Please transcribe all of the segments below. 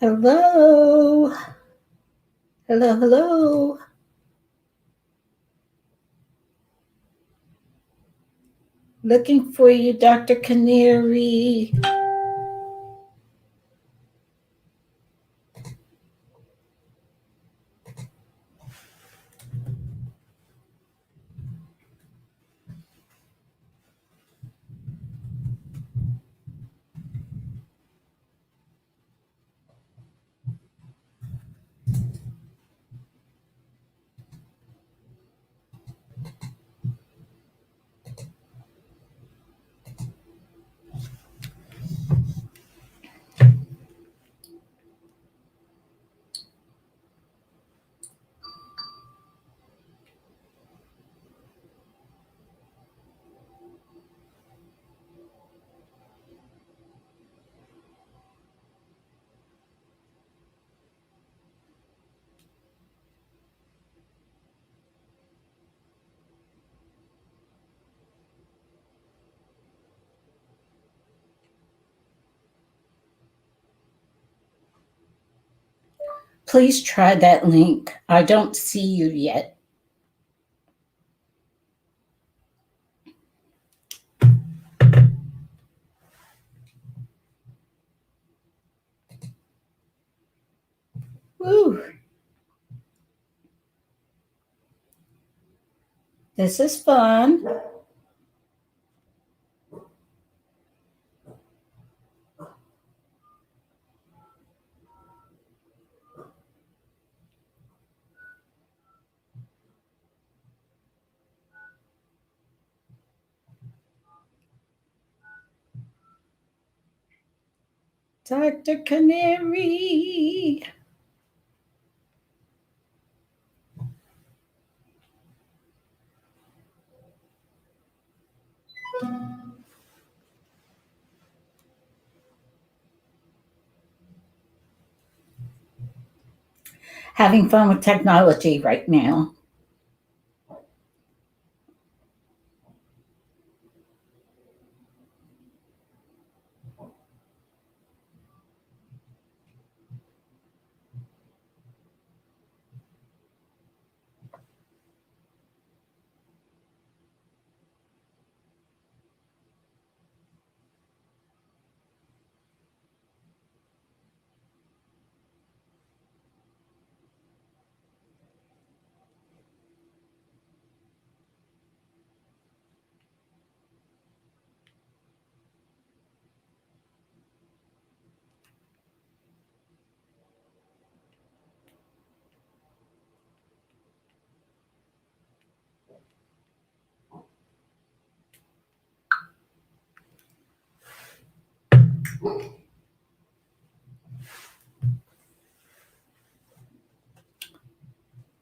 Hello. Hello, hello. Looking for you, Dr. Canary. Please try that link. I don't see you yet. Woo. This is fun. Dr. Canary. Having fun with technology right now.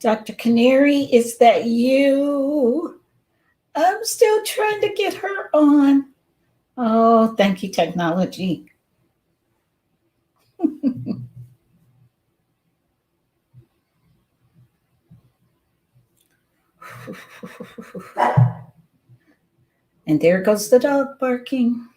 Dr. Canary, is that you? I'm still trying to get her on. Oh, thank you, technology. And there goes the dog barking.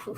stood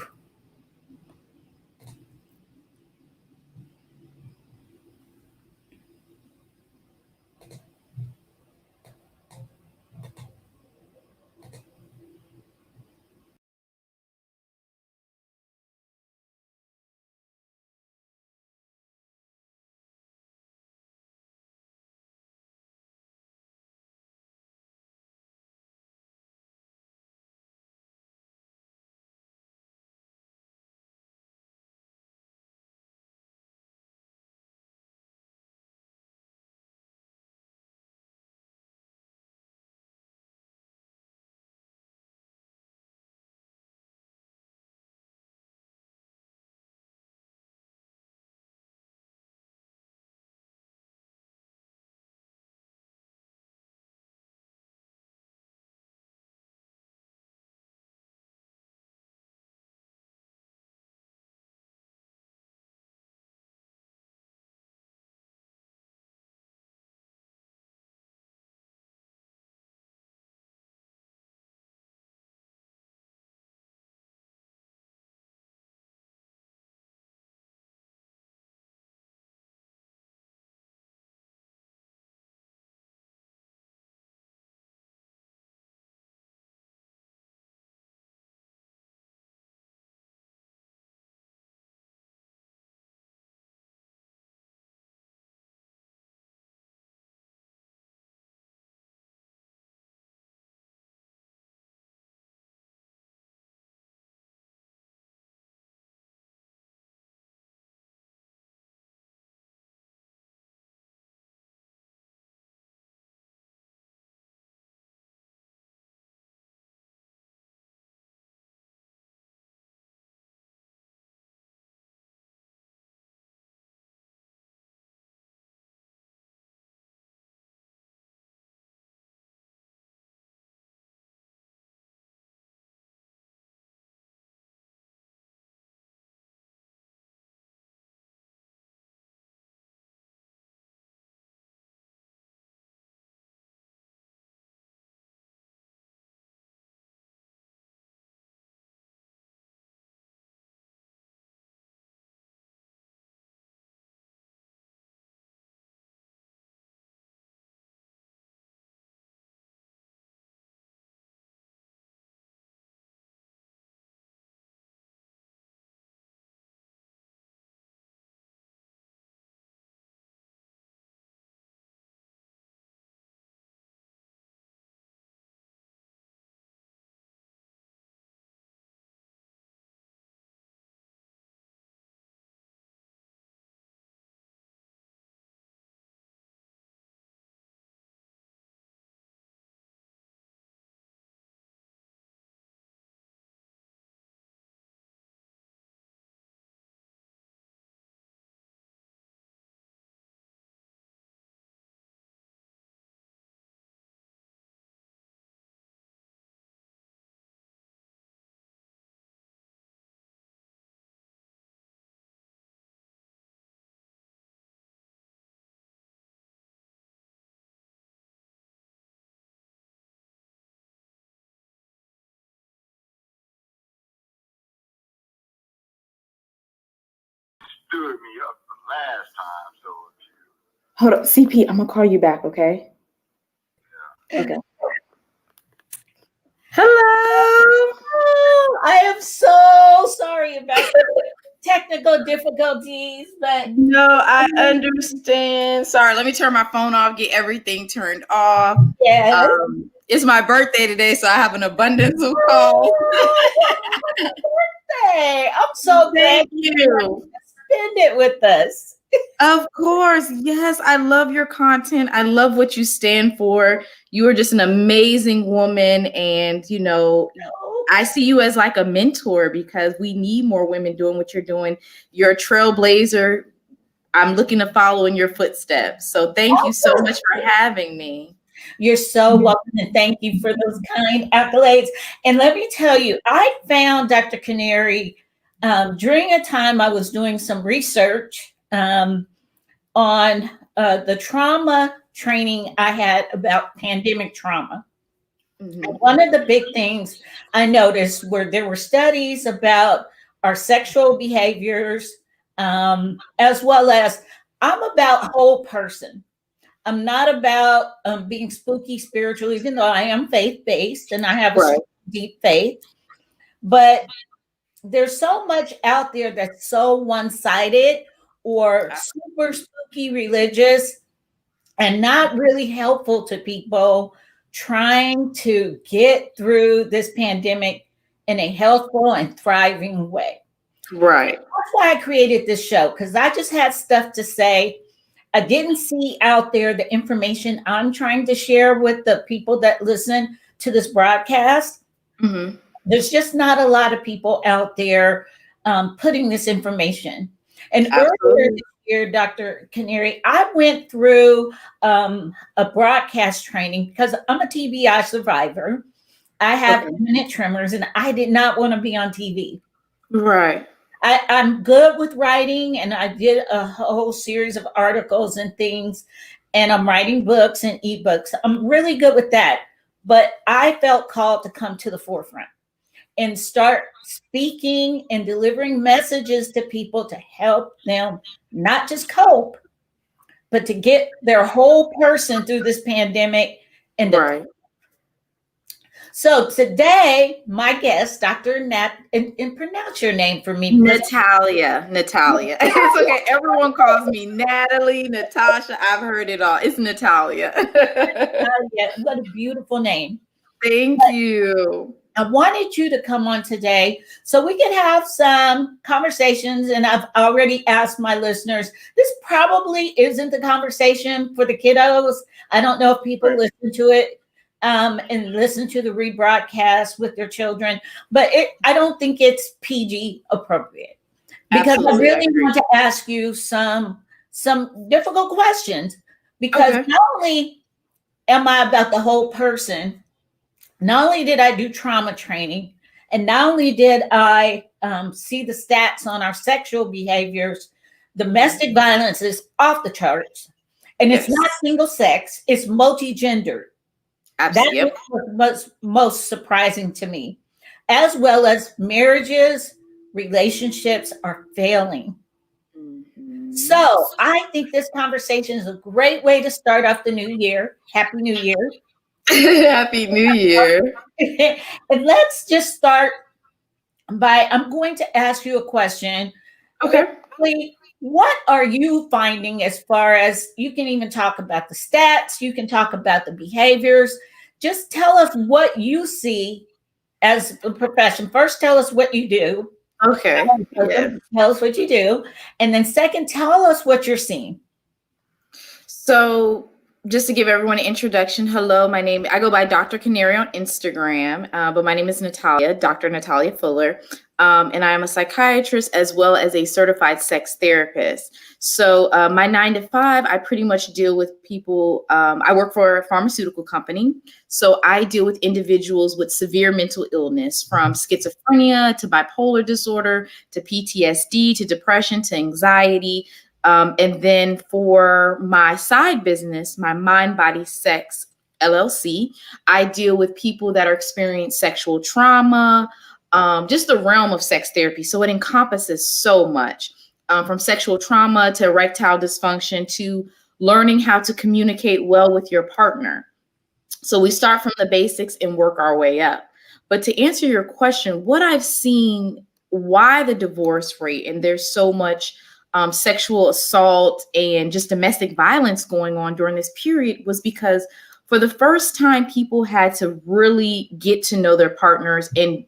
me up the last time, so hold up, CP, I'm gonna call you back, okay? Yeah. Okay. Hello. Oh, I am so sorry about the technical difficulties, but No, I understand. Sorry, let me turn my phone off, get everything turned off. yes. It's my birthday today, so I have an abundance of calls. Birthday. I'm so glad you spend it with us. Of course. Yes, I love your content. I love what you stand for. You are just an amazing woman. And, you know, I see you as like a mentor because we need more women doing what you're doing. You're a trailblazer. I'm looking to follow in your footsteps. So thank you so much for having me. You're so welcome, and thank you for those kind accolades. And let me tell you, I found Dr. Canary during a time I was doing some research on the trauma training I had about pandemic trauma. Mm-hmm. And one of the big things I noticed where there were studies about our sexual behaviors, as well as I'm about whole person. I'm not about being spooky spiritual, even though I am faith based and I have a Right. deep faith. But there's so much out there that's so one sided or super spooky religious and not really helpful to people trying to get through this pandemic in a healthful and thriving way. Right. That's why I created this show, because I just had stuff to say. I didn't see out there the information I'm trying to share with the people that listen to this broadcast. Mm-hmm. There's just not a lot of people out there putting this information. And earlier Absolutely. this year, Dr. Canary, I went through a broadcast training because I'm a TBI survivor. I have Okay. imminent tremors and I did not want to be on TV. Right. I'm good with writing, and I did a whole series of articles and things, and I'm writing books and ebooks. I'm really good with that. But I felt called to come to the forefront and start speaking and delivering messages to people to help them not just cope, but to get their whole person through this pandemic. Right. So today, my guest, Dr. Nat, and pronounce your name for me. Natalia. It's okay. Everyone calls me Natalie, Natasha. I've heard it all. It's Natalia. What a beautiful name. Thank you. I wanted you to come on today so we could have some conversations. And I've already asked my listeners, this probably isn't the conversation for the kiddos. I don't know if people listen to it and listen to the rebroadcast with their children, but I don't think it's PG appropriate, because Absolutely, I really want to ask you some difficult questions, because not only am I about the whole person, not only did I do trauma training, and not only did I see the stats on our sexual behaviors, domestic violence is off the charts, and it's not single sex, it's multi-gendered. That was most surprising to me, as well as marriages, relationships are failing. So I think this conversation is a great way to start off the new year. Happy New Year. Happy New Year. And let's just start by, I'm going to ask you a question. Okay. What are you finding, as far as, you can even talk about the stats, you can talk about the behaviors. Just tell us what you see as a profession. First, tell us what you do. Okay. Tell us what you do. And then second, tell us what you're seeing. So just to give everyone an introduction, hello, I go by Dr. Canary on Instagram, but my name is Natalia, Dr. Natalia Fuller, and I am a psychiatrist as well as a certified sex therapist. So my 9 to 5, I pretty much deal with people. I work for a pharmaceutical company, so I deal with individuals with severe mental illness, from schizophrenia to bipolar disorder to PTSD to depression to anxiety. And then for my side business, my mind.body.sex LLC, I deal with people that are experiencing sexual trauma, just the realm of sex therapy. So it encompasses so much, from sexual trauma to erectile dysfunction to learning how to communicate well with your partner. So we start from the basics and work our way up. But to answer your question, what I've seen, why the divorce rate, and there's so much sexual assault and just domestic violence going on during this period, was because for the first time, people had to really get to know their partners, and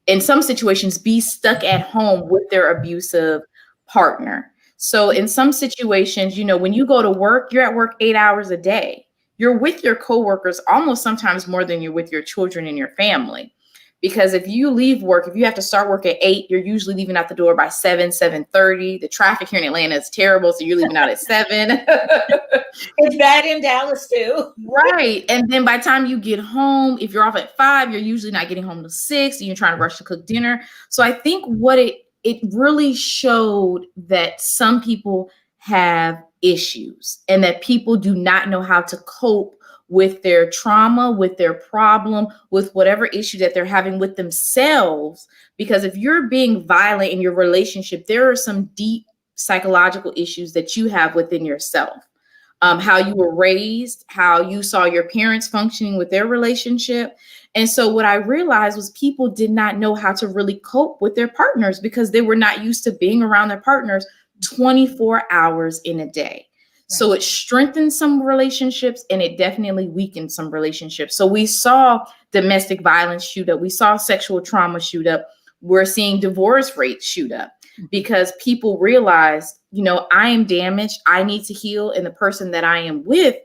in some situations be stuck at home with their abusive partner. So in some situations, when you go to work, you're at work 8 hours a day. You're with your coworkers almost sometimes more than you're with your children and your family. Because if you leave work, if you have to start work at 8, you're usually leaving out the door by 7:30. The traffic here in Atlanta is terrible, so you're leaving out at 7. It's bad in Dallas too. Right. And then by the time you get home, if you're off at 5, you're usually not getting home till 6, and you're trying to rush to cook dinner. So I think what it really showed that some people have issues and that people do not know how to cope with their trauma, with their problem, with whatever issue that they're having with themselves. Because if you're being violent in your relationship, there are some deep psychological issues that you have within yourself. How you were raised, how you saw your parents functioning with their relationship. And so what I realized was people did not know how to really cope with their partners because they were not used to being around their partners 24 hours in a day. So it strengthened some relationships and it definitely weakened some relationships. So we saw domestic violence shoot up. We saw sexual trauma shoot up. We're seeing divorce rates shoot up because people realized, I am damaged. I need to heal. And the person that I am with,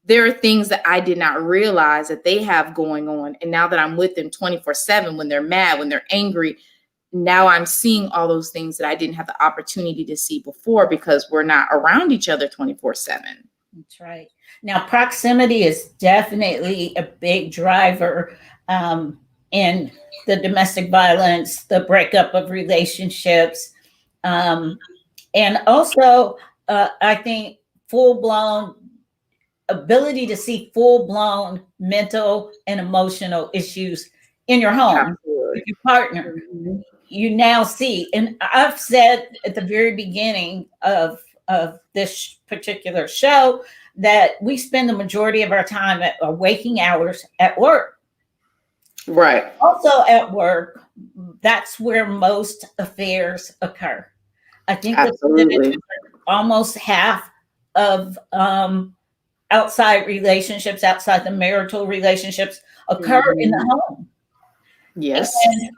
there are things that I did not realize that they have going on. And now that I'm with them 24/7, when they're mad, when they're angry, now I'm seeing all those things that I didn't have the opportunity to see before because we're not around each other 24/7. That's right. Now, proximity is definitely a big driver in the domestic violence, the breakup of relationships. And also, I think full-blown ability to see full-blown mental and emotional issues in your home with your partner. You now see, and I've said at the very beginning of this particular show that we spend the majority of our time at our waking hours at work. Right. Also at work, that's where most affairs occur. I think that almost half of outside relationships, outside the marital relationships, occur in the home. Yes. And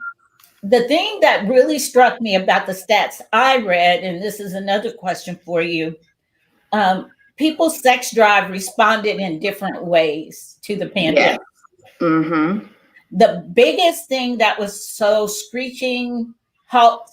the thing that really struck me about the stats I read, and this is another question for you, people's sex drive responded in different ways to the pandemic. Yeah. The biggest thing that was so screeching halt,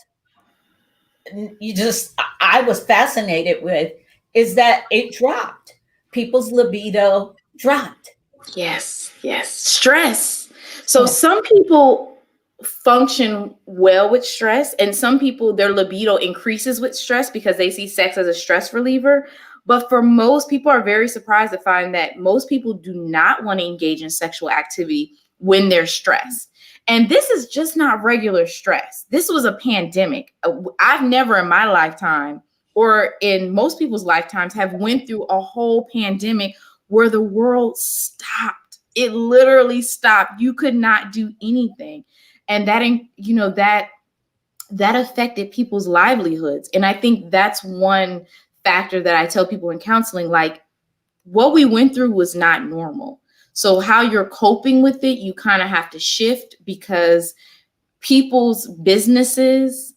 I was fascinated with, is that it dropped. People's libido dropped. Yes. Stress. So some people function well with stress, and some people, their libido increases with stress because they see sex as a stress reliever. But for most people, are very surprised to find that most people do not want to engage in sexual activity when they're stressed. And this is just not regular stress. This was a pandemic. I've never in my lifetime, or in most people's lifetimes, have went through a whole pandemic where the world stopped. It literally stopped. You could not do anything. And that affected people's livelihoods. And I think that's one factor that I tell people in counseling, like, what we went through was not normal. So how you're coping with it, you kind of have to shift because people's businesses,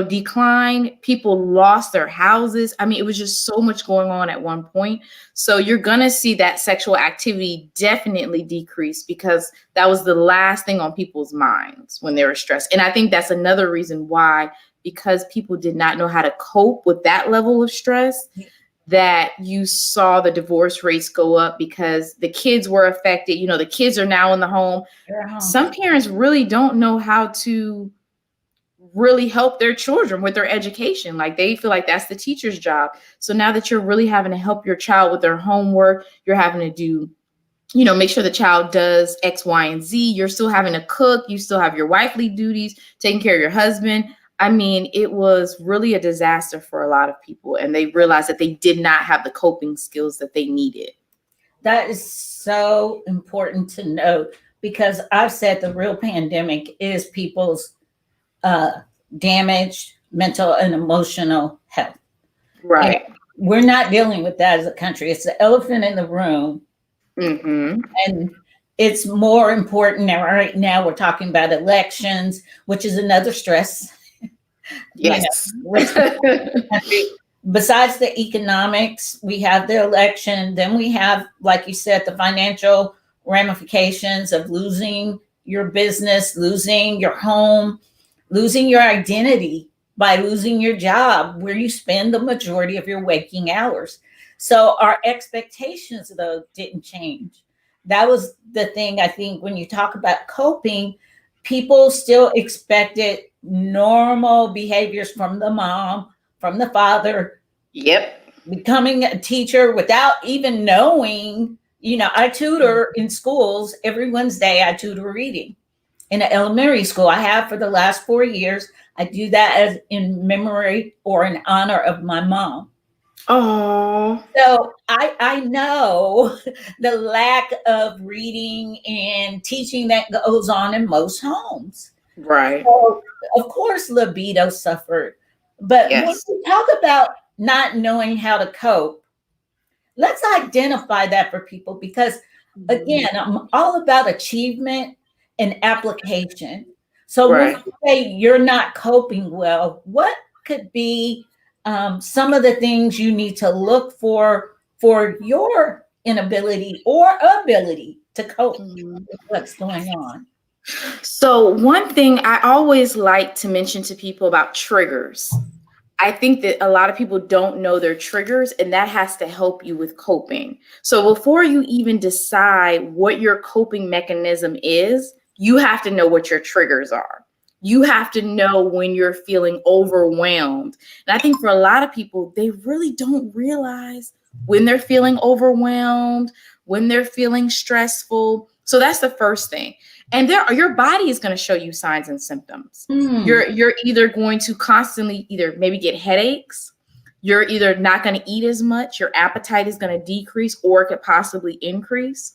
decline. People lost their houses. I mean, it was just so much going on at one point. So you're going to see that sexual activity definitely decrease because that was the last thing on people's minds when they were stressed. And I think that's another reason why, because people did not know how to cope with that level of stress, that you saw the divorce rates go up because the kids were affected. The kids are now in the home. Some parents really don't know how to really help their children with their education. Like, they feel like that's the teacher's job. So now that you're really having to help your child with their homework, you're having to do, make sure the child does X, Y, and Z. You're still having to cook. You still have your wifely duties, taking care of your husband. I mean, it was really a disaster for a lot of people, and they realized that they did not have the coping skills that they needed. That is so important to note, because I've said the real pandemic is people's damaged mental and emotional health. Right. And we're not dealing with that as a country. It's the elephant in the room. And it's more important now. Right now, we're talking about elections, which is another stress. Yes. Besides the economics, we have the election. Then we have, like you said, the financial ramifications of losing your business, losing your home, losing your identity by losing your job where you spend the majority of your waking hours. So our expectations, though, didn't change. That was the thing. I think when you talk about coping, people still expected normal behaviors from the mom, from the father. Yep. Becoming a teacher without even knowing I tutor in schools every Wednesday. I tutor reading in an elementary school. I have for the last 4 years. I do that as in memory or in honor of my mom. Oh, So I know the lack of reading and teaching that goes on in most homes. right. So of course libido suffered. But when Yes. we talk about not knowing how to cope, let's identify that for people, because again, I'm all about achievement and application. So when Right. we say you're not coping well, what could be some of the things you need to look for your inability or ability to cope Mhm. with what's going on? So, one thing I always like to mention to people about triggers. I think that a lot of people don't know their triggers, and that has to help you with coping. So, before you even decide what your coping mechanism is, you have to know what your triggers are. You have to know when you're feeling overwhelmed. And I think for a lot of people, they really don't realize when they're feeling overwhelmed, when they're feeling stressful. So, that's the first thing. And your body is going to show you signs and symptoms. Mm, You're either going to constantly either maybe get headaches, you're either not going to eat as much, your appetite is going to decrease, or it could possibly increase.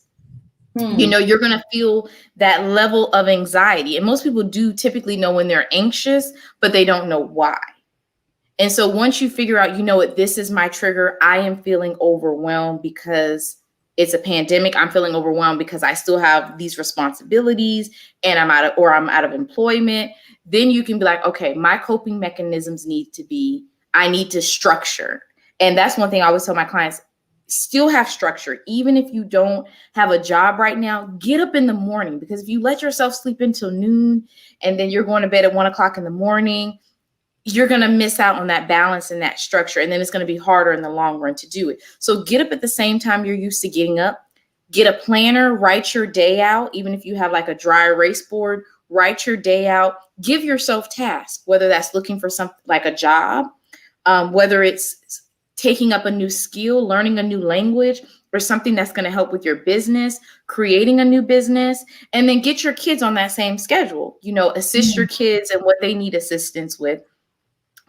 mm, You're going to feel that level of anxiety. And most people do typically know when they're anxious, but they don't know why. And so once you figure out, you know what, this is my trigger, I am feeling overwhelmed because it's a pandemic. I'm feeling overwhelmed because I still have these responsibilities and I'm out of employment. Then you can be like, okay, my coping mechanisms I need to structure. And that's one thing I always tell my clients, still have structure. Even if you don't have a job right now, get up in the morning, because if you let yourself sleep until noon and then you're going to bed at 1 o'clock in the morning, you're going to miss out on that balance and that structure. And then it's going to be harder in the long run to do it. So get up at the same time you're used to getting up, get a planner, write your day out. Even if you have like a dry erase board, write your day out, give yourself tasks, whether that's looking for something like a job, whether it's taking up a new skill, learning a new language, or something that's going to help with your business, creating a new business, and then get your kids on that same schedule. Assist your mm. kids and what they need assistance with.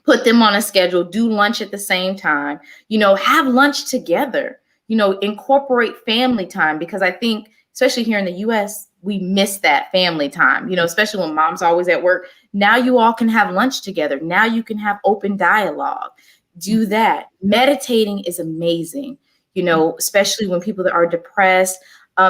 Put them on a schedule, do lunch at the same time, have lunch together, incorporate family time, because I think, especially here in the US, we miss that family time, especially when mom's always at work. Now you all can have lunch together. Now you can have open dialogue. Do that. Meditating is amazing, especially when people that are depressed.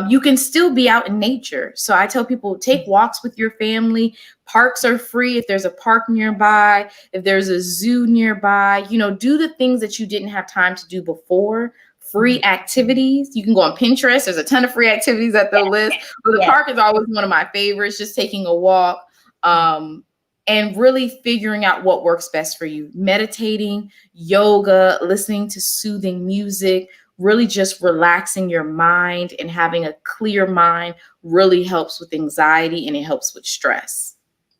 You can still be out in nature. So I tell people, take walks with your family. Parks are free if there's a park nearby, if there's a zoo nearby. Do the things that you didn't have time to do before. Free activities. You can go on Pinterest. There's a ton of free activities at the list. But the Yes. park is always one of my favorites, just taking a walk. And really figuring out what works best for you. Meditating, yoga, listening to soothing music, really just relaxing your mind and having a clear mind really helps with anxiety, and it helps with stress.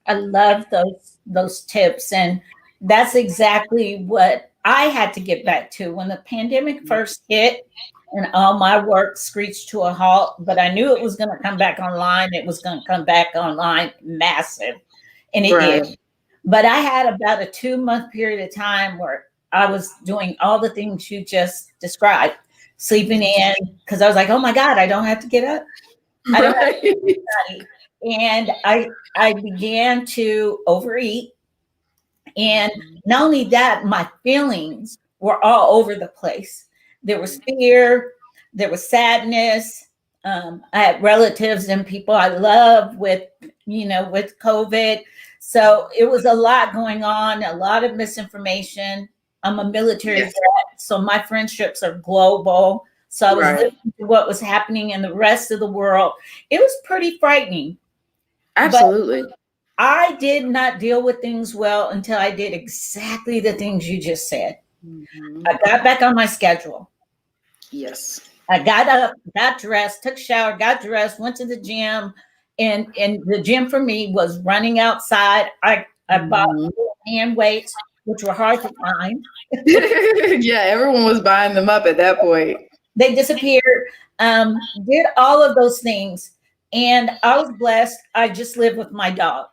I love those tips, and that's exactly what I had to get back to when the pandemic first hit and all my work screeched to a halt. But I knew it was going to come back online. It was going to come back online massive, and it Right. did. But I had about a 2-month period of time where I was doing all the things you just described, sleeping in, because I was like, oh my God, I don't have to get up. I don't have Right. to. And I began to overeat. And not only that, my feelings were all over the place. There was fear, there was sadness. I had relatives and people I love with COVID. So it was a lot going on, a lot of misinformation. I'm a military Yes. vet, so my friendships are global. So I was Right. listening to what was happening in the rest of the world. It was pretty frightening. But Absolutely. I did not deal with things well until I did exactly the things you just said. Mhm. I got back on my schedule. Yes. I got up, got dressed, took a shower, got dressed, went to the gym. And the gym for me was running outside. I bought Mhm. hand weights, which were hard to find. Yeah, everyone was buying them up at that point. They disappeared, did all of those things. And I was blessed. I just lived with my dog.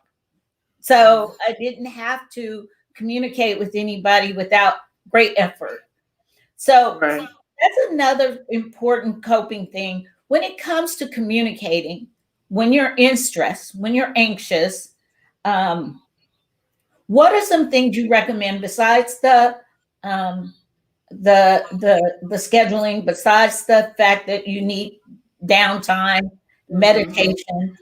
So I didn't have to communicate with anybody without great effort. So Right. that's another important coping thing when it comes to communicating. When you're in stress, when you're anxious, um, what are some things you recommend besides um, the scheduling, besides the fact that you need downtime, meditation?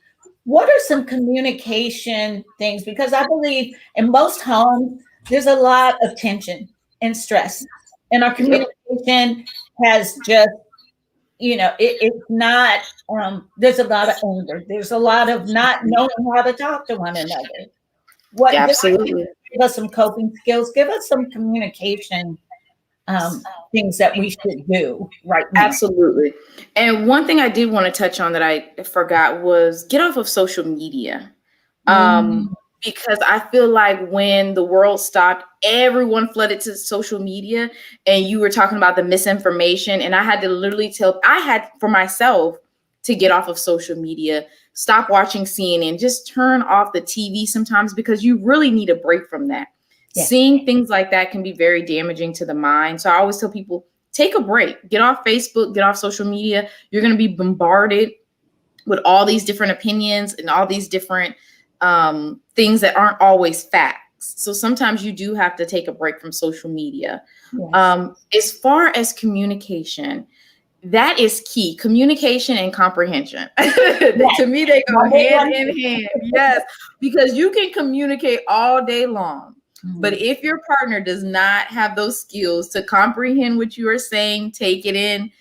What are some communication things? Because I believe in most homes there's a lot of tension and stress, and our Yep. communication has just, it's not. There's a lot of anger. There's a lot of not knowing how to talk to one another. What give Absolutely. us some coping skills? Give us some communication things that we should do right now. Absolutely. And one thing I did want to touch on that I forgot was get off of social media. Mm, Because I feel like when the world stopped, everyone flooded to social media, and you were talking about the misinformation. And I had to literally I had for myself to get off of social media, stop watching CNN, just turn off the TV sometimes, because you really need a break from that. yes, Seeing things like that can be very damaging to the mind. So I always tell people, take a break, get off Facebook, get off social media. You're going to be bombarded with all these different opinions and all these different things that aren't always facts. So sometimes you do have to take a break from social media. yes, As far as communication, that is key. Communication and comprehension. yes. To me, they go Number hand one. in hand. Yes, because you can communicate all day long. But Mhm. if your partner does not have those skills to comprehend what you are saying, take it in,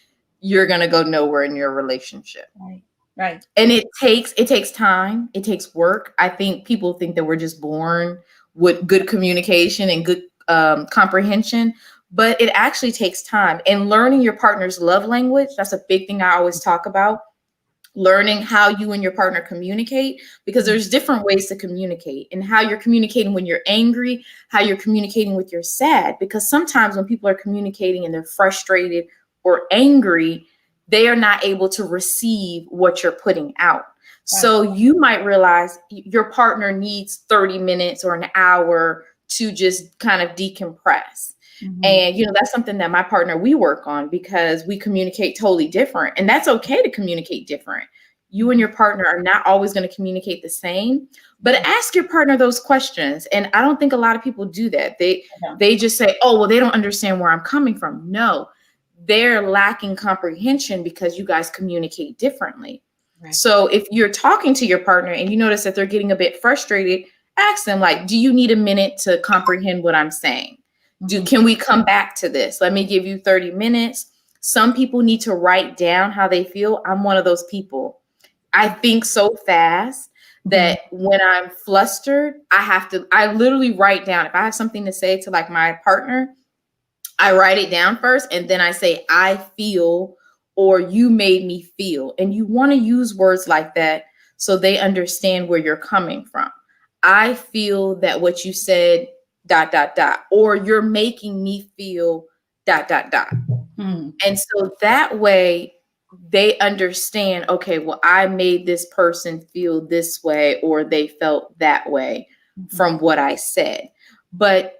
you're going to go nowhere in your relationship. Right, right. And it takes time, it takes work. I think people think that we're just born with good communication and good comprehension, but it actually takes time. And learning your partner's love language, that's a big thing I always talk about. Learning how you and your partner communicate, because there's different ways to communicate, and how you're communicating when you're angry, how you're communicating with you're sad. Because sometimes when people are communicating and they're frustrated or angry, they are not able to receive what you're putting out. Right. So you might realize your partner needs 30 minutes or an hour to just kind of decompress. Mhm. And, that's something that my partner, we work on, because we communicate totally different. And that's okay to communicate different. You and your partner are not always going to communicate the same, but ask your partner those questions. And I don't think a lot of people do that. They just say, oh, well, they don't understand where I'm coming from. No, they're lacking comprehension because you guys communicate differently. Right. So if you're talking to your partner and you notice that they're getting a bit frustrated, ask them, like, do you need a minute to comprehend what I'm saying? Mhm. Can we come back to this? Let me give you 30 minutes. Some people need to write down how they feel. I'm one of those people. I think so fast Mhm. that when I'm flustered, I literally write down. If I have something to say to like my partner, I write it down first, and then I say, I feel, or you made me feel. And you want to use words like that so they understand where you're coming from. I feel that what you said, dot, dot, dot, or you're making me feel, dot, dot, dot. Mhm. And so that way they understand, okay, well, I made this person feel this way, or they felt that way from what I said. But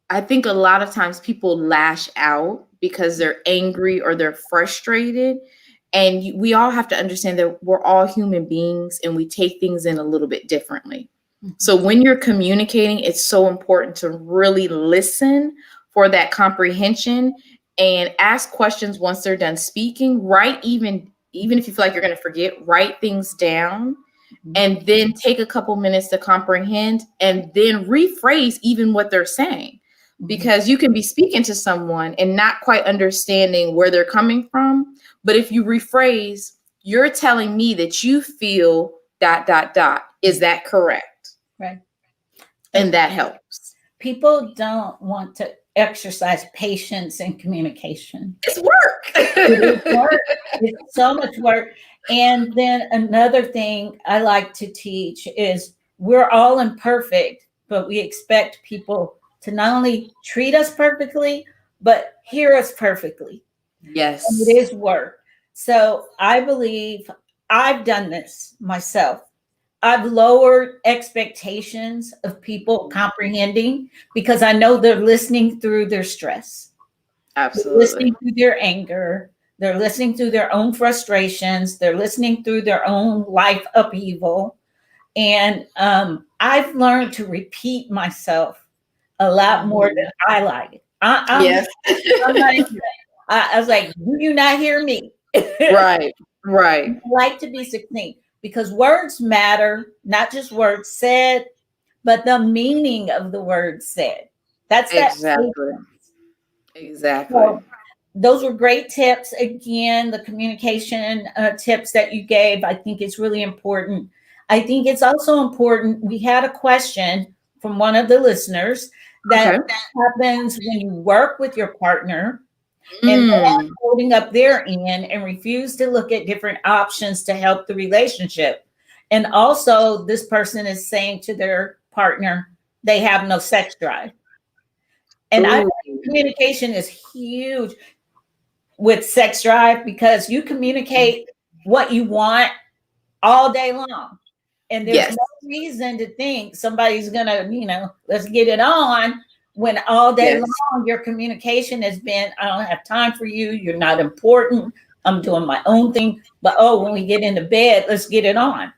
I think a lot of times people lash out because they're angry or they're frustrated. And we all have to understand that we're all human beings and we take things in a little bit differently. So when you're communicating, it's so important to really listen for that comprehension and ask questions once they're done speaking. Write, even if you feel like you're going to forget, write things down, and then take a couple minutes to comprehend, and then rephrase even what they're saying. Because you can be speaking to someone and not quite understanding where they're coming from. But if you rephrase, you're telling me that you feel dot, dot, dot. Is that correct? Right. And that helps. People don't want to exercise patience and communication. It's work. It is work. It's so much work. And then another thing I like to teach is we're all imperfect, but we expect people to not only treat us perfectly, but hear us perfectly. And Yes. it is work. So I believe I've done this myself. I've lowered expectations of people comprehending because I know they're listening through their stress. They're Absolutely. listening through their anger. They're listening through their own frustrations. They're listening through their own life upheaval. And I've learned to repeat myself a lot more than I like. Yes. I'm not even, I was like, do you not hear me? Right. Right. I like to be succinct because words matter, not just words said, but the meaning of the words said. That's that. Exactly. Exactly. So those were great tips. Again, the communication tips that you gave, I think it's really important. I think it's also important. We had a question from one of the listeners that Okay. happens when you work with your partner and they're Mm. holding up their end and refuse to look at different options to help the relationship. And also, this person is saying to their partner, they have no sex drive. And I Ooh. think communication is huge with sex drive because you communicate what you want all day long. And there's Yes. no reason to think somebody's gonna, let's get it on when all day Yes. long your communication has been, I don't have time for you, you're not important, I'm doing my own thing. But oh, when we get into bed, let's get it on.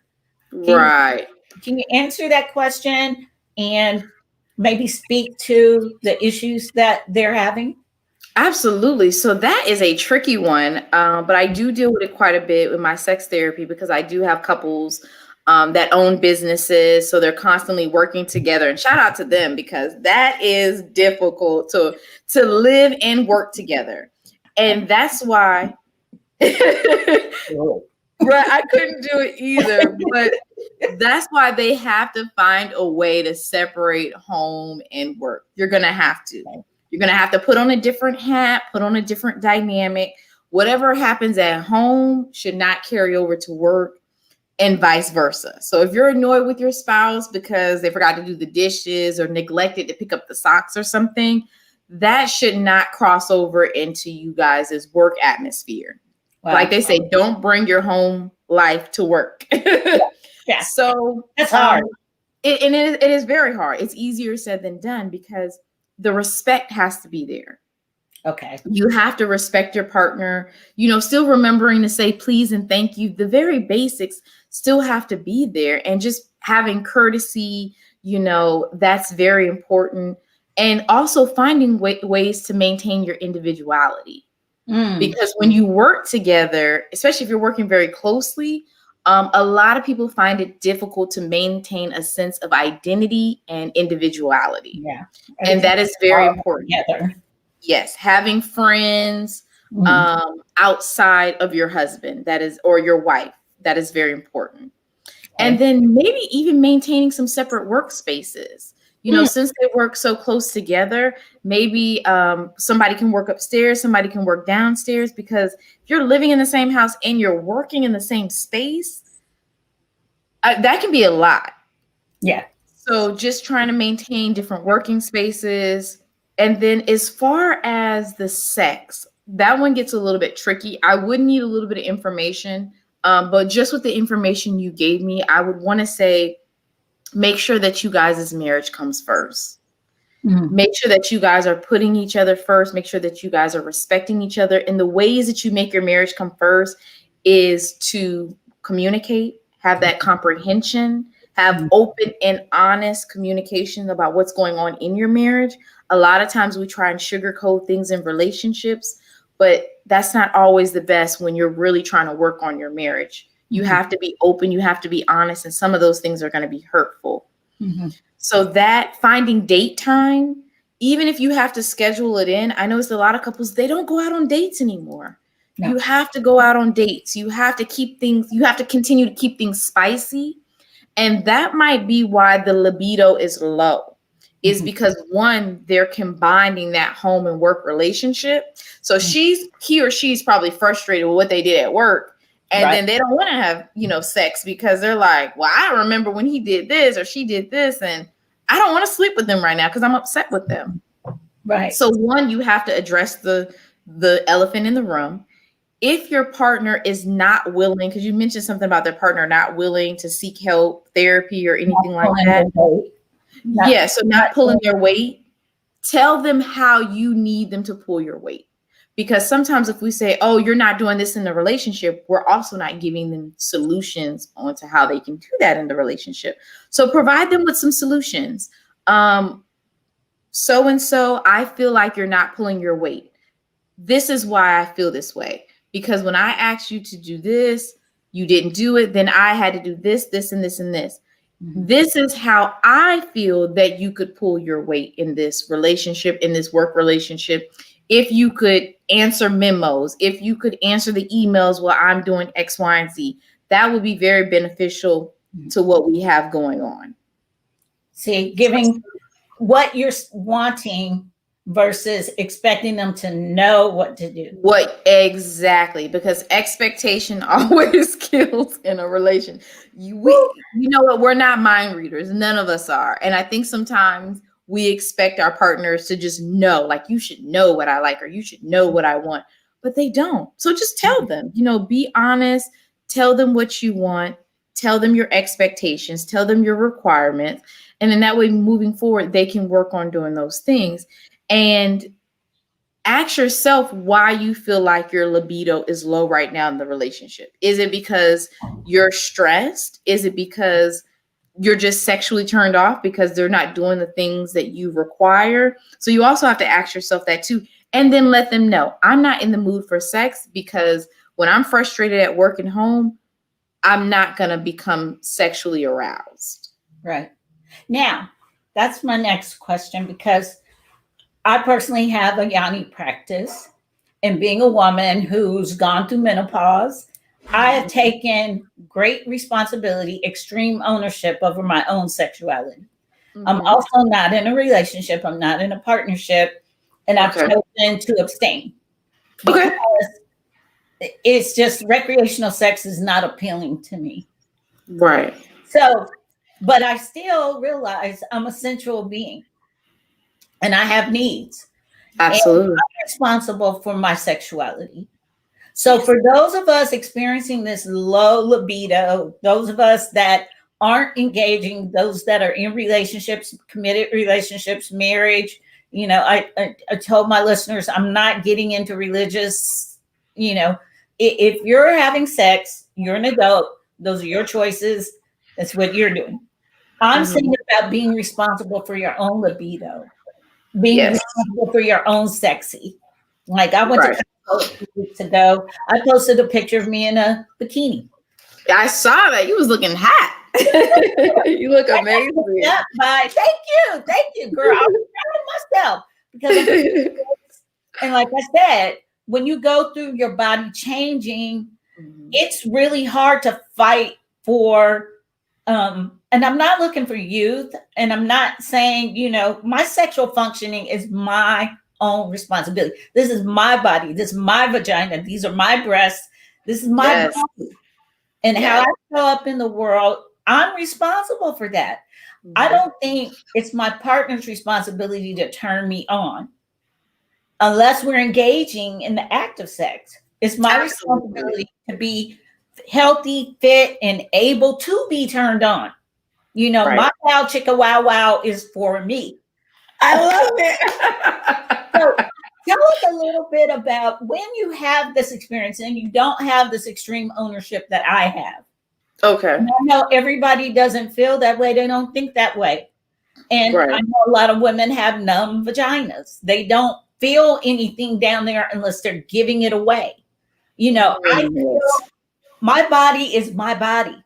Can you Right. can you answer that question and maybe speak to the issues that they're having? Absolutely. So that is a tricky one, but I do deal with it quite a bit with my sex therapy because I do have couples that own businesses, so they're constantly working together. And shout out to them because that is difficult to live and work together, and that's why. Right, I couldn't do it either, but that's why they have to find a way to separate home and work. You're going to have to. You're going to have to put on a different hat, put on a different dynamic. Whatever happens at home should not carry over to work and vice versa. So if you're annoyed with your spouse because they forgot to do the dishes or neglected to pick up the socks or something, that should not cross over into you guys' work atmosphere. Wow. Like they say, don't bring your home life to work. Yeah. So That's hard. It is very hard. It's easier said than done because the respect has to be there. Okay. You have to respect your partner, still remembering to say please and thank you. The very basics still have to be there, and just having courtesy, that's very important. And also finding ways to maintain your individuality. Because when you work together, especially if you're working very closely, a lot of people find it difficult to maintain a sense of identity and individuality. Yeah. And that is very important. Together. Yes, having friends outside of your husband, or your wife, that is very important. And then maybe even maintaining some separate workspaces. Since they work so close together, maybe somebody can work upstairs, somebody can work downstairs, because if you're living in the same house and you're working in the same space, that can be a lot. Yeah. So just trying to maintain different working spaces. And then as far as the sex, that one gets a little bit tricky. I would need a little bit of information, but just with the information you gave me, I would want to say, make sure that you guys' marriage comes first. Make sure that you guys are putting each other first. Make sure that you guys are respecting each other. And the ways that you make your marriage come first is to communicate, have that comprehension, have open and honest communication about what's going on in your marriage. A lot of times we try and sugarcoat things in relationships, but that's not always the best when you're really trying to work on your marriage. You have to be open, you have to be honest, and some of those things are going to be hurtful. So that finding date time, even if you have to schedule it in, I notice a lot of couples, they don't go out on dates anymore. No. You have to go out on dates. You have to continue to keep things spicy. And that might be why the libido is low, is because one, they're combining that home and work relationship. So he or she's probably frustrated with what they did at work. And then they don't want to have, sex because they're like, well, I remember when he did this or she did this, and I don't want to sleep with them right now because I'm upset with them. Right. So one, you have to address the the elephant in the room. If your partner is not willing, because you mentioned something about their partner not willing to seek help, therapy, or anything like that. Yeah, so not pulling their weight, tell them how you need them to pull your weight. Because sometimes if we say, oh, you're not doing this in the relationship, we're also not giving them solutions onto how they can do that in the relationship. So provide them with some solutions. So and so, I feel like you're not pulling your weight. This is why I feel this way. Because when I asked you to do this, you didn't do it. Then I had to do this, this, and this, and this. This is how I feel that you could pull your weight in this relationship, in this work relationship. If you could answer memos, if you could answer the emails while I'm doing X, Y, and Z, that would be very beneficial to what we have going on. See, giving what you're wanting versus expecting them to know what to do. What exactly? Because expectation always kills in a relation. You know what? We're not mind readers. None of us are. And I think sometimes we expect our partners to just know, like, you should know what I like, or you should know what I want, but they don't. So just tell them, be honest, tell them what you want, tell them your expectations, tell them your requirements. And in that way, moving forward, they can work on doing those things. And ask yourself why you feel like your libido is low right now in the relationship. Is it because you're stressed? Is it because you're just sexually turned off because they're not doing the things that you require? So you also have to ask yourself that too. And then let them know, I'm not in the mood for sex because when I'm frustrated at work and home, I'm not going to become sexually aroused. Right. Now, that's my next question, because I personally have a yoni practice, and being a woman who's gone through menopause, I have taken great responsibility, extreme ownership over my own sexuality. I'm also not in a relationship. I'm not in a partnership, and I've chosen to abstain. Because it's just recreational sex is not appealing to me. Right. So, but I still realize I'm a sensual being and I have needs. Absolutely. And I'm responsible for my sexuality. So for those of us experiencing this low libido, those of us that aren't engaging, those that are in relationships, committed relationships, marriage, I told my listeners, I'm not getting into religious, if you're having sex, you're an adult, those are your choices. That's what you're doing. I'm saying about being responsible for your own libido, being responsible for your own sexy. Like I went to Costco a few weeks ago. I posted a picture of me in a bikini. I saw that. You was looking hot. You look amazing. Yeah, thank you, girl. I was proud of myself because, and like I said, when you go through your body changing, it's really hard to fight for. And I'm not looking for youth, and I'm not saying, my sexual functioning is my own responsibility. This is my body. This is my vagina. These are my breasts. This is my body. And how I show up in the world, I'm responsible for that. I don't think it's my partner's responsibility to turn me on unless we're engaging in the act of sex. It's my responsibility to be healthy, fit, and able to be turned on. My wow chicka wow wow is for me. I love it. So tell us a little bit about when you have this experience and you don't have this extreme ownership that I have. Okay. And I know everybody doesn't feel that way. They don't think that way. And I know a lot of women have numb vaginas. They don't feel anything down there unless they're giving it away. I feel my body is my body.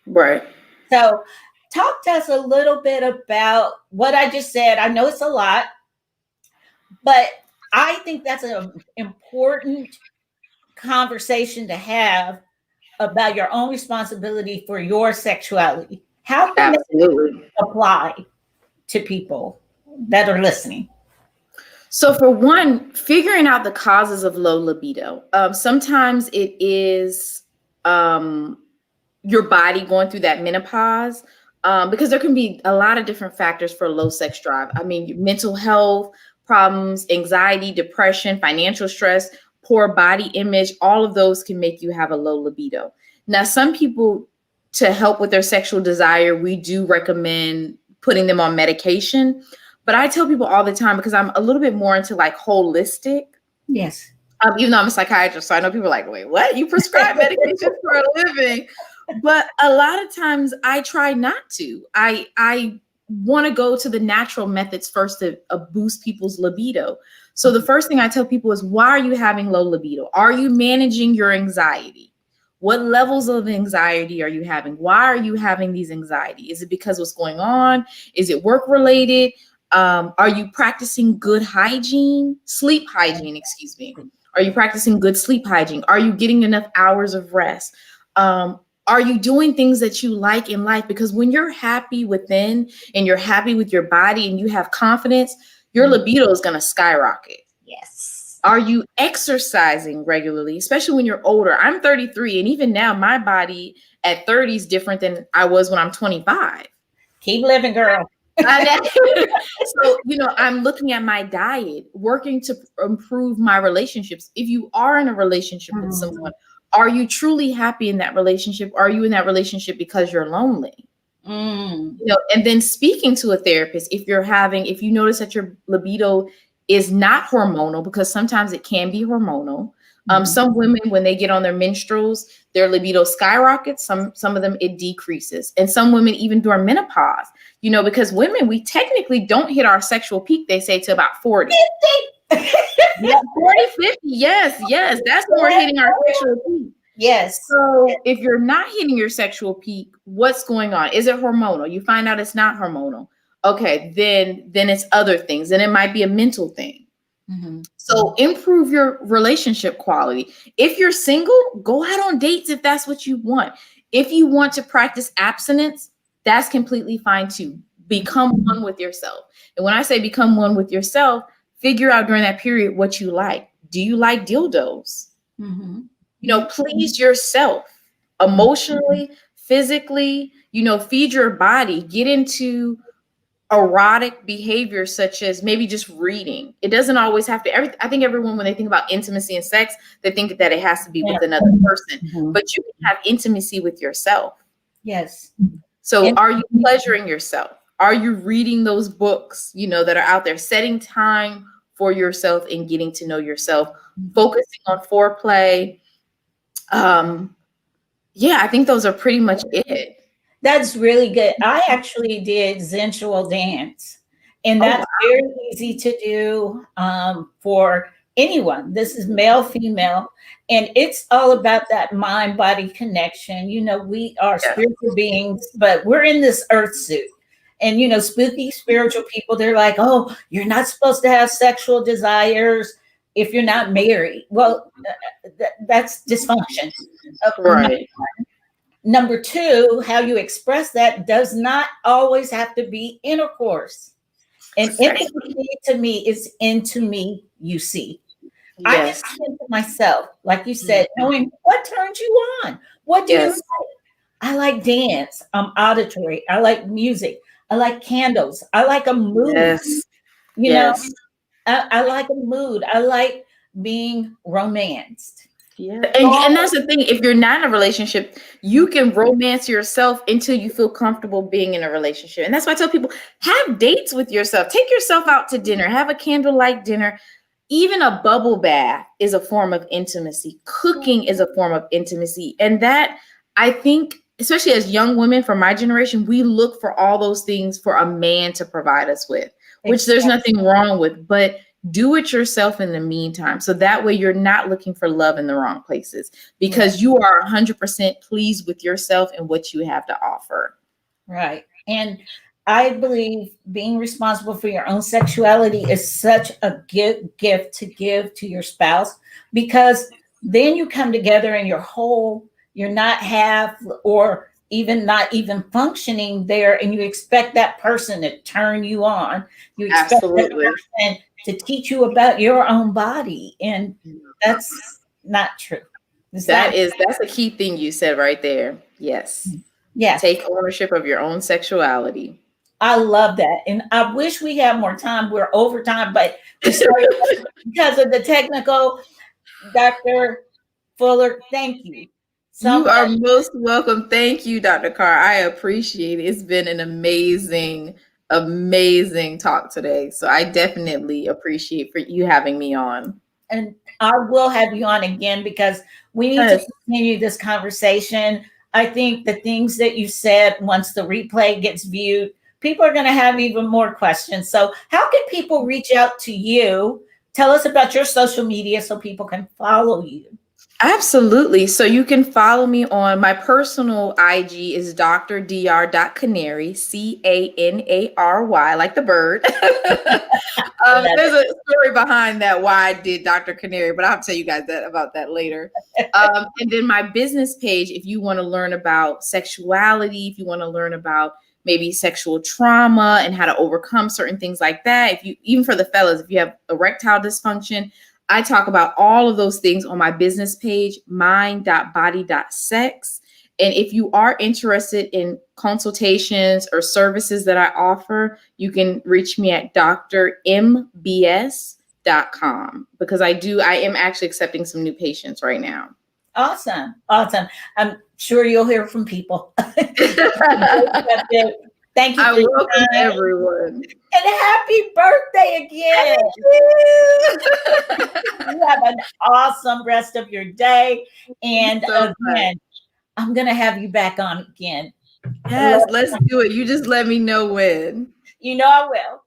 Right. So talk to us a little bit about what I just said. I know it's a lot, but I think that's an important conversation to have about your own responsibility for your sexuality. How can that apply to people that are listening? So for one, figuring out the causes of low libido. Sometimes it is your body going through that menopause, because there can be a lot of different factors for low sex drive. I mean, mental health, problems, anxiety, depression, financial stress, poor body image, all of those can make you have a low libido. Now, some people, to help with their sexual desire, we do recommend putting them on medication. But I tell people all the time, because I'm a little bit more into like holistic. Yes. Even though I'm a psychiatrist, so I know people are like, wait, what? You prescribe medication for a living? But a lot of times I try not to. I want to go to the natural methods first to boost people's libido. So the first thing I tell people is, why are you having low libido? Are you managing your anxiety? What levels of anxiety are you having? Why are you having these anxiety? Is it because what's going on? Is it work related? Are you practicing good hygiene, sleep hygiene, excuse me? Are you practicing good sleep hygiene? Are you getting enough hours of rest? Are you doing things that you like in life? Because when you're happy within and you're happy with your body and you have confidence, your libido is going to skyrocket. Yes. Are you exercising regularly, especially when you're older? I'm 33, and even now my body at 30 is different than I was when I'm 25. Keep living, girl. So, I'm looking at my diet, working to improve my relationships. If you are in a relationship with someone, are you truly happy in that relationship? Are you in that relationship because you're lonely? And then speaking to a therapist, if you notice that your libido is not hormonal, because sometimes it can be hormonal. Some women, when they get on their menstruals, their libido skyrockets. Some of them, it decreases. And some women, even during menopause, because women, we technically don't hit our sexual peak, they say, to about 40. 50. Yeah, 40, 50. Yes. That's when we're hitting our sexual peak. Yes. So if you're not hitting your sexual peak, what's going on? Is it hormonal? You find out it's not hormonal. Okay, then it's other things. And it might be a mental thing. So improve your relationship quality. If you're single, go out on dates if that's what you want. If you want to practice abstinence, that's completely fine too. Become one with yourself. And when I say become one with yourself, figure out during that period what you like. Do you like dildos? Please yourself emotionally, physically, feed your body, get into erotic behavior, such as maybe just reading. It doesn't always have to, I think everyone, when they think about intimacy and sex, they think that it has to be with another person, but you can have intimacy with yourself. Yes. So are you pleasuring yourself? Are you reading those books, that are out there, setting time for yourself and getting to know yourself, focusing on foreplay? I think those are pretty much it. That's really good. I actually did sensual dance, and that's very easy to do for anyone. This is male, female, and it's all about that mind-body connection. We are spiritual beings, but we're in this earth suit. And spooky spiritual people, they're like, oh, you're not supposed to have sexual desires if you're not married. Well, that's dysfunction. Right. Number two, how you express that does not always have to be intercourse. And intimacy to me is into me, you see. I just into myself, like you said, knowing what turns you on. What do you like? I like dance. I'm auditory. I like music. I like candles. I like a mood. I like a mood. I like being romanced. Yeah. And that's the thing. If you're not in a relationship, you can romance yourself until you feel comfortable being in a relationship. And that's why I tell people, have dates with yourself. Take yourself out to dinner. Have a candlelight dinner. Even a bubble bath is a form of intimacy. Cooking is a form of intimacy. And that, I think, especially as young women from my generation, we look for all those things for a man to provide us with, which there's nothing wrong with. But do it yourself in the meantime. So that way you're not looking for love in the wrong places, because you are 100% pleased with yourself and what you have to offer. Right. And I believe being responsible for your own sexuality is such a gift to give to your spouse, because then you come together and you're whole, you're not half or even not even functioning there, and you expect that person to turn you on. You expect that person to teach you about your own body, and that's not true. That's a key thing you said right there. Yes. Yes. Take ownership of your own sexuality. I love that. And I wish we had more time. We're over time, but we started because of the technical. Dr. Fuller, thank you so You much. are most welcome. Thank you, Dr. Carr. I appreciate it. It's been an amazing talk today. So I definitely appreciate for you having me on. And I will have you on again because we need to Yes. continue this conversation. I think the things that you said, once the replay gets viewed, people are going to have even more questions. So, how can people reach out to you? Tell us about your social media so people can follow you. Absolutely. So you can follow me on my personal IG is Dr.Canary, Canary, like the bird. There's a story behind that why I did Dr. Canary, but I'll tell you guys about that later. And then my business page, if you want to learn about sexuality, if you want to learn about maybe sexual trauma and how to overcome certain things like that, if you, even for the fellas, if you have erectile dysfunction, I talk about all of those things on my business page, mind.body.sex. And if you are interested in consultations or services that I offer, you can reach me at drmbs.com because I am actually accepting some new patients right now. Awesome. I'm sure you'll hear from people. Thank you. I welcome everyone. And happy birthday again. You have an awesome rest of your day. And again, I'm going to have you back on again. Yes, let's do it. You just let me know when. You know I will.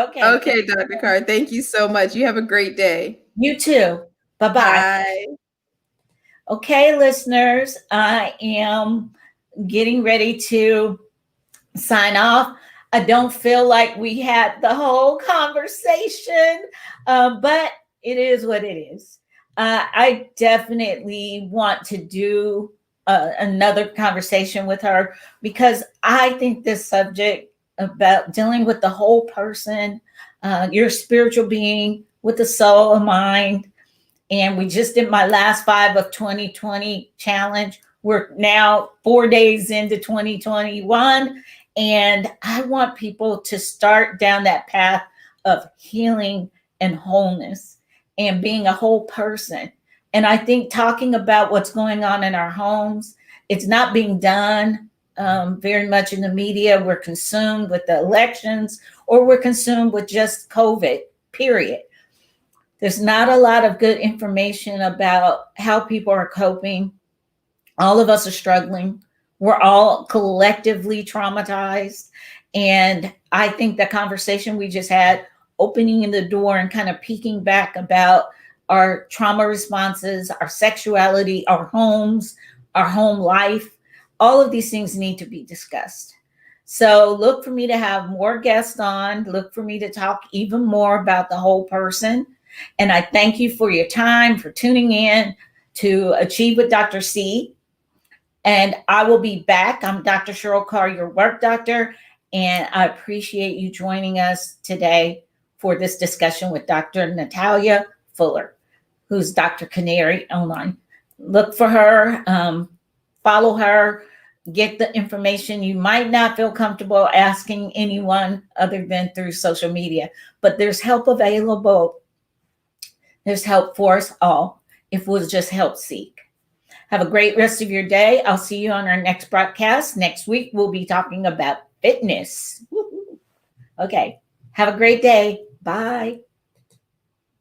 Okay. Okay, Dr. Carr. Thank you so much. You have a great day. You too. Bye-bye. Bye. Okay, listeners, I am getting ready to sign off. I don't feel like we had the whole conversation, but it is what it is. I definitely want to do another conversation with her because I think this subject about dealing with the whole person, your spiritual being with the soul, a mind, and we just did my last 5 of 2020 challenge. We're now 4 days into 2021. And I want people to start down that path of healing and wholeness and being a whole person. And I think talking about what's going on in our homes, it's not being done very much in the media. We're consumed with the elections or we're consumed with just COVID, period. There's not a lot of good information about how people are coping. All of us are struggling. We're all collectively traumatized. And I think the conversation we just had, opening the door and kind of peeking back about our trauma responses, our sexuality, our homes, our home life, all of these things need to be discussed. So look for me to have more guests on. Look for me to talk even more about the whole person. And I thank you for your time, for tuning in to Achieve with Dr. C. And I will be back. I'm Dr. Cheryl Carr, your work doctor. And I appreciate you joining us today for this discussion with Dr. Natalia Fuller, who's Dr. Canary online. Look for her, follow her, get the information. You might not feel comfortable asking anyone other than through social media, but there's help available. There's help for us all if we'll just help seek. Have a great rest of your day. I'll see you on our next broadcast. Next week, we'll be talking about fitness. Okay. Have a great day. Bye.